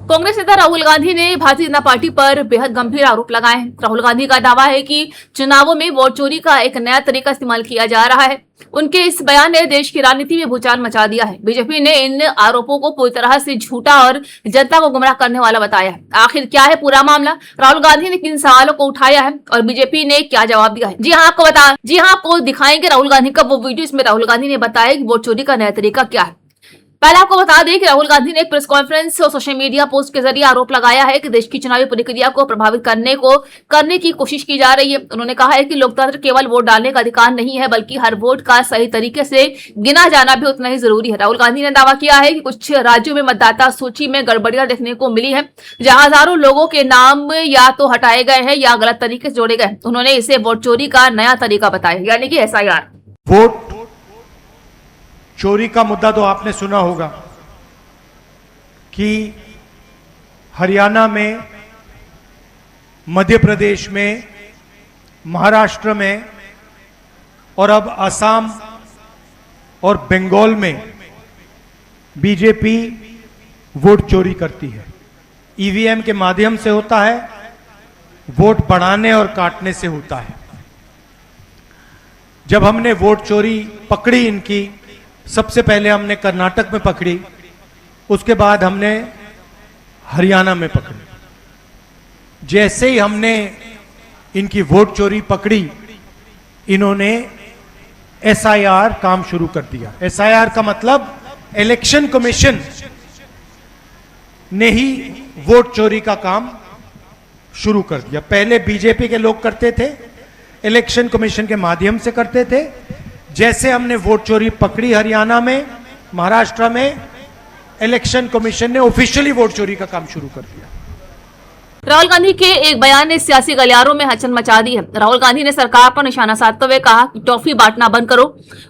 कांग्रेस नेता राहुल गांधी ने भारतीय जनता पार्टी पर बेहद गंभीर आरोप लगाए हैं। राहुल गांधी का दावा है कि चुनावों में वोट चोरी का एक नया तरीका इस्तेमाल किया जा रहा है। उनके इस बयान ने देश की राजनीति में भूचाल मचा दिया है। बीजेपी ने इन आरोपों को पूरी तरह से झूठा और जनता को गुमराह करने वाला बताया है। आखिर क्या है पूरा मामला, राहुल गांधी ने किन सवालों को उठाया है और बीजेपी ने क्या जवाब दिया है? जी हाँ, आपको दिखाएंगे राहुल गांधी का वो वीडियो। इसमें राहुल गांधी ने बताया कि वोट चोरी का नया तरीका क्या है। पहले आपको बता दें कि राहुल गांधी ने एक प्रेस कॉन्फ्रेंस और सोशल मीडिया पोस्ट के जरिए आरोप लगाया है कि देश की चुनावी प्रक्रिया को प्रभावित करने की कोशिश की जा रही है। उन्होंने कहा है कि लोकतंत्र केवल वोट डालने का अधिकार नहीं है, बल्कि हर वोट का सही तरीके से गिना जाना भी उतना ही जरूरी है। राहुल गांधी ने दावा किया है कि कुछ राज्यों में मतदाता सूची में गड़बड़ियां देखने को मिली है, जहां हजारों लोगों के नाम या तो हटाए गए हैं या गलत तरीके से जोड़े गए। उन्होंने इसे वोट चोरी का नया तरीका बताया, यानी कि SIR। वोट चोरी का मुद्दा तो आपने सुना होगा कि हरियाणा में, मध्य प्रदेश में, महाराष्ट्र में और अब असम और बंगाल में बीजेपी वोट चोरी करती है। ईवीएम के माध्यम से होता है, वोट बढ़ाने और काटने से होता है। जब हमने वोट चोरी पकड़ी इनकी, सबसे पहले हमने कर्नाटक में पकड़ी, उसके बाद हमने हरियाणा में पकड़ी। जैसे ही हमने इनकी वोट चोरी पकड़ी, इन्होंने SIR काम शुरू कर दिया। SIR का मतलब इलेक्शन कमीशन ने ही वोट चोरी का काम शुरू कर दिया। पहले बीजेपी के लोग करते थे, इलेक्शन कमीशन के माध्यम से करते थे। जैसे हमने वोट चोरी पकड़ी हरियाणा में, महाराष्ट्र में, इलेक्शन कमीशन ने ऑफिशियली वोट चोरी का काम शुरू कर दिया। राहुल गांधी के एक बयान ने सियासी गलियारों में हलचल मचा दी है। राहुल गांधी ने सरकार पर निशाना साधते हुए कहा कि टॉफी बांटना बंद करो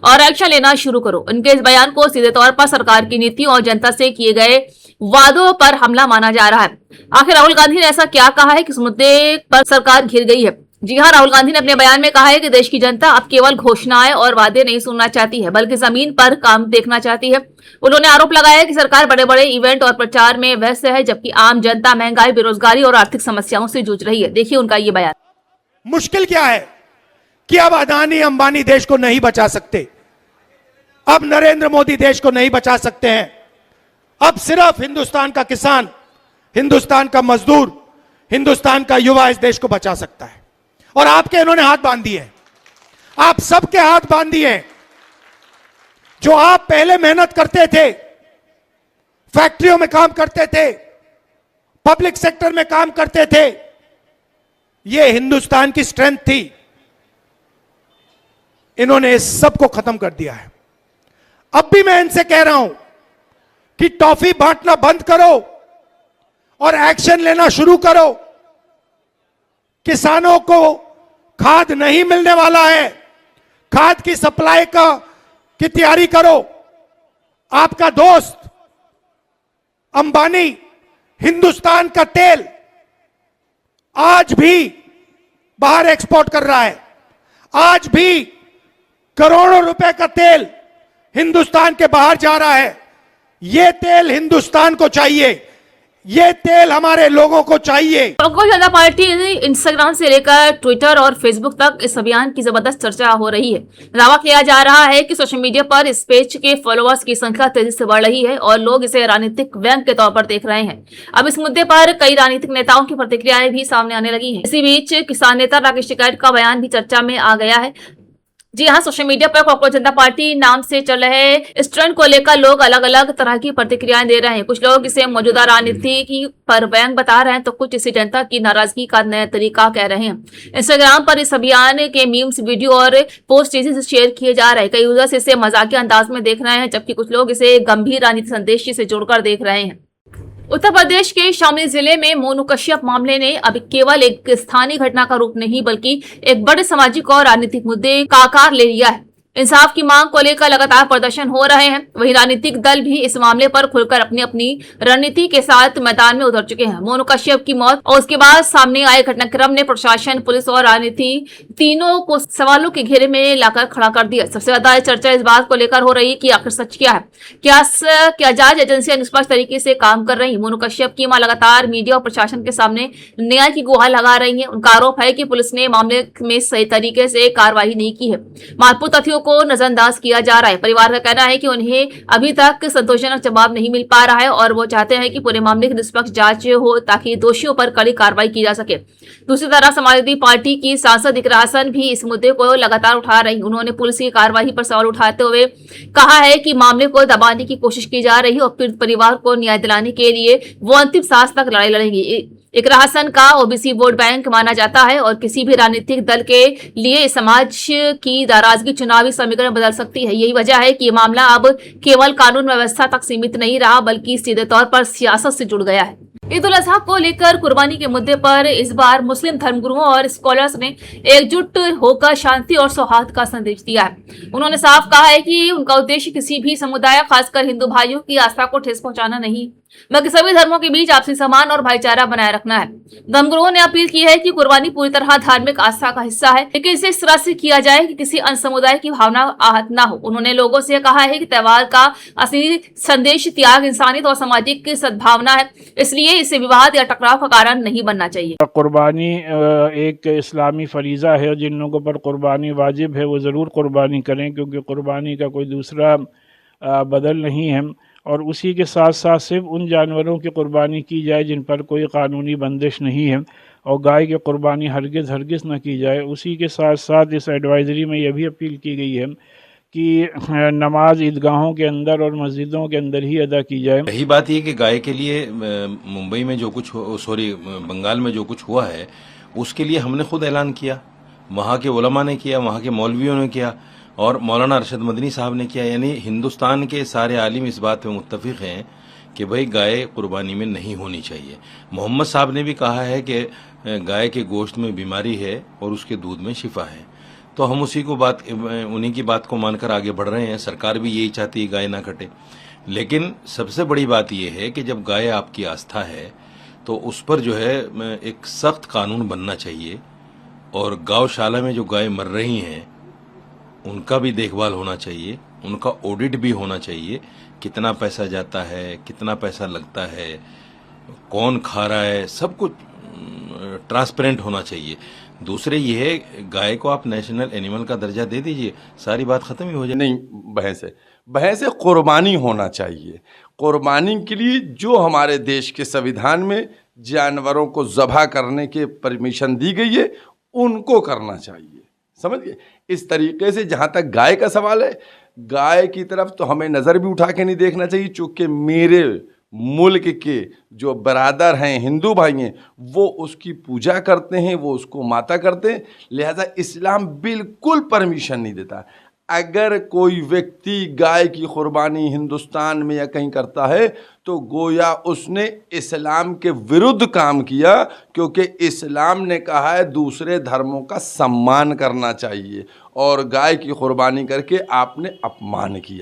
और एक्शन लेना शुरू करो। उनके इस बयान को सीधे तौर पर सरकार की नीतियों और जनता से किए गए वादों पर हमला माना जा रहा है। आखिर राहुल गांधी ने ऐसा क्या कहा है कि इस मुद्दे पर सरकार घिर गई है? जी हाँ, राहुल गांधी ने अपने बयान में कहा है कि देश की जनता अब केवल घोषणाएं और वादे नहीं सुनना चाहती है, बल्कि जमीन पर काम देखना चाहती है। उन्होंने आरोप लगाया कि सरकार बड़े बड़े इवेंट और प्रचार में व्यस्त है, जबकि आम जनता महंगाई, बेरोजगारी और आर्थिक समस्याओं से जूझ रही है। देखिए उनका ये बयान। मुश्किल क्या है कि अब अदानी अंबानी देश को नहीं बचा सकते, अब नरेंद्र मोदी देश को नहीं बचा सकते हैं। अब सिर्फ हिंदुस्तान का किसान, हिंदुस्तान का मजदूर, हिंदुस्तान का युवा इस देश को बचा सकता है। और आपके इन्होंने हाथ बांध दिए, आप सबके हाथ बांध दिए। जो आप पहले मेहनत करते थे, फैक्ट्रियों में काम करते थे, पब्लिक सेक्टर में काम करते थे, यह हिंदुस्तान की स्ट्रेंथ थी। इन्होंने इस सब को खत्म कर दिया है। अब भी मैं इनसे कह रहा हूं कि टॉफी बांटना बंद करो और एक्शन लेना शुरू करो। किसानों को खाद नहीं मिलने वाला है, खाद की सप्लाई की तैयारी करो। आपका दोस्त अंबानी हिंदुस्तान का तेल आज भी बाहर एक्सपोर्ट कर रहा है। आज भी करोड़ों रुपए का तेल हिंदुस्तान के बाहर जा रहा है। यह तेल हिंदुस्तान को चाहिए, ये तेल हमारे लोगों को चाहिए। कांग्रेस जनता पार्टी इंस्टाग्राम से लेकर ट्विटर और फेसबुक तक इस अभियान की जबरदस्त चर्चा हो रही है। दावा किया जा रहा है कि सोशल मीडिया पर इस पेज के फॉलोअर्स की संख्या तेजी से बढ़ रही है और लोग इसे राजनीतिक व्यंग के तौर पर देख रहे हैं। अब इस मुद्दे पर कई राजनीतिक नेताओं की प्रतिक्रियाएं भी सामने आने लगी हैं। इसी बीच किसान नेता राकेश टिकैत का बयान भी चर्चा में आ गया है। जी हाँ, सोशल मीडिया पर कांग्रेस जनता पार्टी नाम से चल रहे इस ट्रेंड को लेकर लोग अलग अलग तरह की प्रतिक्रियाएं दे रहे हैं। कुछ लोग इसे मौजूदा राजनीति की पर व्यंग बता रहे हैं, तो कुछ इसे जनता की नाराजगी का नया तरीका कह रहे हैं। इंस्टाग्राम पर इस अभियान के मीम्स, वीडियो और पोस्ट तेजी से शेयर किए जा रहे हैं। कई यूजर्स इसे मजाकिया अंदाज में देख रहे हैं, जबकि कुछ लोग इसे गंभीर राजनीतिक संदेश से जोड़कर देख रहे हैं। उत्तर प्रदेश के शामली जिले में मोनू कश्यप मामले ने अब केवल एक स्थानीय घटना का रूप नहीं, बल्कि एक बड़े सामाजिक और राजनीतिक मुद्दे का आकार ले लिया है। इंसाफ की मांग को लेकर लगातार प्रदर्शन हो रहे हैं। वहीं राजनीतिक दल भी इस मामले पर खुलकर अपनी अपनी रणनीति के साथ मैदान में उतर चुके हैं। मोनू कश्यप की मौत और उसके बाद सामने आए घटनाक्रम ने प्रशासन, पुलिस और राजनीति तीनों को सवालों के घेरे में लाकर खड़ा कर दिया। सबसे ज्यादा चर्चा इस बात को लेकर हो रही है कि आखिर सच क्या है। क्या जांच एजेंसियां निष्पक्ष तरीके से काम कर रही है? मोनू कश्यप की मां लगातार मीडिया और प्रशासन के सामने न्याय की गुहार लगा रही है। उनका आरोप है कि पुलिस ने मामले में सही तरीके से कार्रवाई नहीं की है। महत्वपूर्ण तथ्यों को नजरअंदाज किया जा रहा है। परिवार का कहना है कि उन्हें अभी तक संतोषजनक जवाब नहीं मिल पा रहा है और वो चाहते हैं कि पूरे मामले की निष्पक्ष जांच हो ताकि दोषियों पर कड़ी कार्रवाई की जा सके। दूसरी तरफ समाजवादी पार्टी की सांसद इकरा हसन भी इस मुद्दे को लगातार उठा रही। उन्होंने पुलिस की कार्रवाई पर सवाल उठाते हुए कहा है कि मामले को दबाने की कोशिश की जा रही है और पीड़ित परिवार को न्याय दिलाने के लिए वो अंतिम सांस तक लड़ाई लड़ेंगी। इकरा हसन का ओबीसी वोट बैंक माना जाता है और किसी भी राजनीतिक दल के लिए समाज की नाराजगी चुनावी समीकरण बदल सकती है। यही वजह है कि ये मामला अब केवल कानून व्यवस्था तक सीमित नहीं रहा बल्कि सीधे तौर पर सियासत से जुड़ गया है। ईद उल अजहा को लेकर कुर्बानी के मुद्दे पर इस बार मुस्लिम धर्मगुरुओं और स्कॉलर्स ने एकजुट होकर शांति और सौहार्द का संदेश दिया है। उन्होंने साफ कहा है कि उनका उद्देश्य किसी भी समुदाय, खासकर हिंदू भाइयों की आस्था को ठेस पहुंचाना नहीं बल्कि सभी धर्मों के बीच आपसी सम्मान और भाईचारा बनाए रखना है। धर्मगुरुओं ने अपील की है कि कुर्बानी पूरी तरह धार्मिक आस्था का हिस्सा है, लेकिन इसे इस तरह से किया जाए कि किसी अन्य समुदाय की भावना आहत न हो। उन्होंने लोगों से कहा है कि त्योहार का असली संदेश त्याग, इंसानियत और सामाजिक सद्भावना है, इसलिए इसे विवाद या टकराव का कारण नहीं बनना चाहिए। कुर्बानी एक इस्लामी फरीज़ा है और जिन लोगों पर कुर्बानी वाजिब है वो ज़रूर कुर्बानी करें, क्योंकि कुर्बानी का कोई दूसरा बदल नहीं है। और उसी के साथ साथ सिर्फ उन जानवरों की कुर्बानी की जाए जिन पर कोई कानूनी बंदिश नहीं है, और गाय की कुर्बानी हरगिज़ न की जाए। उसी के साथ साथ इस एडवाइज़री में यह भी अपील की गई है कि नमाज ईदगाहों के अंदर और मस्जिदों के अंदर ही अदा की जाए। यही बात ये कि गाय के लिए मुंबई में जो कुछ बंगाल में जो कुछ हुआ है उसके लिए हमने खुद ऐलान किया, वहाँ के उलमा ने किया, वहाँ के मौलवियों ने किया और मौलाना अरशद मदनी साहब ने किया। यानी हिंदुस्तान के सारे आलिम इस बात पे मुत्तफिक हैं कि भाई गाय कुर्बानी में नहीं होनी चाहिए। मोहम्मद साहब ने भी कहा है कि गाय के गोश्त में बीमारी है और उसके दूध में शिफा है। तो हम उन्हीं की बात को मानकर आगे बढ़ रहे हैं। सरकार भी यही चाहती है गाय ना कटे। लेकिन सबसे बड़ी बात यह है कि जब गाय आपकी आस्था है तो उस पर जो है एक सख्त कानून बनना चाहिए और गौशाला में जो गाय मर रही हैं उनका भी देखभाल होना चाहिए, उनका ऑडिट भी होना चाहिए। कितना पैसा जाता है, कितना पैसा लगता है, कौन खा रहा है, सब कुछ ट्रांसपेरेंट होना चाहिए। दूसरे ये है, गाय को आप नेशनल एनिमल का दर्जा दे दीजिए, सारी बात खत्म ही हो जाए। नहीं, बहस है कुर्बानी होना चाहिए। कुर्बानी के लिए जो हमारे देश के संविधान में जानवरों को ज़बह करने के परमिशन दी गई है उनको करना चाहिए, समझ गए। इस तरीके से जहाँ तक गाय का सवाल है, गाय की तरफ तो हमें नज़र भी उठा के नहीं देखना चाहिए, चूँकि मेरे मुल्क के जो बरादर हैं, हिंदू भाई हैं, वो उसकी पूजा करते हैं, वो उसको माता करते हैं। लिहाजा इस्लाम बिल्कुल परमिशन नहीं देता। अगर कोई व्यक्ति गाय की कुर्बानी हिंदुस्तान में या कहीं करता है तो गोया उसने इस्लाम के विरुद्ध काम किया, क्योंकि इस्लाम ने कहा है दूसरे धर्मों का सम्मान करना चाहिए और गाय की कुर्बानी करके आपने अपमान किया।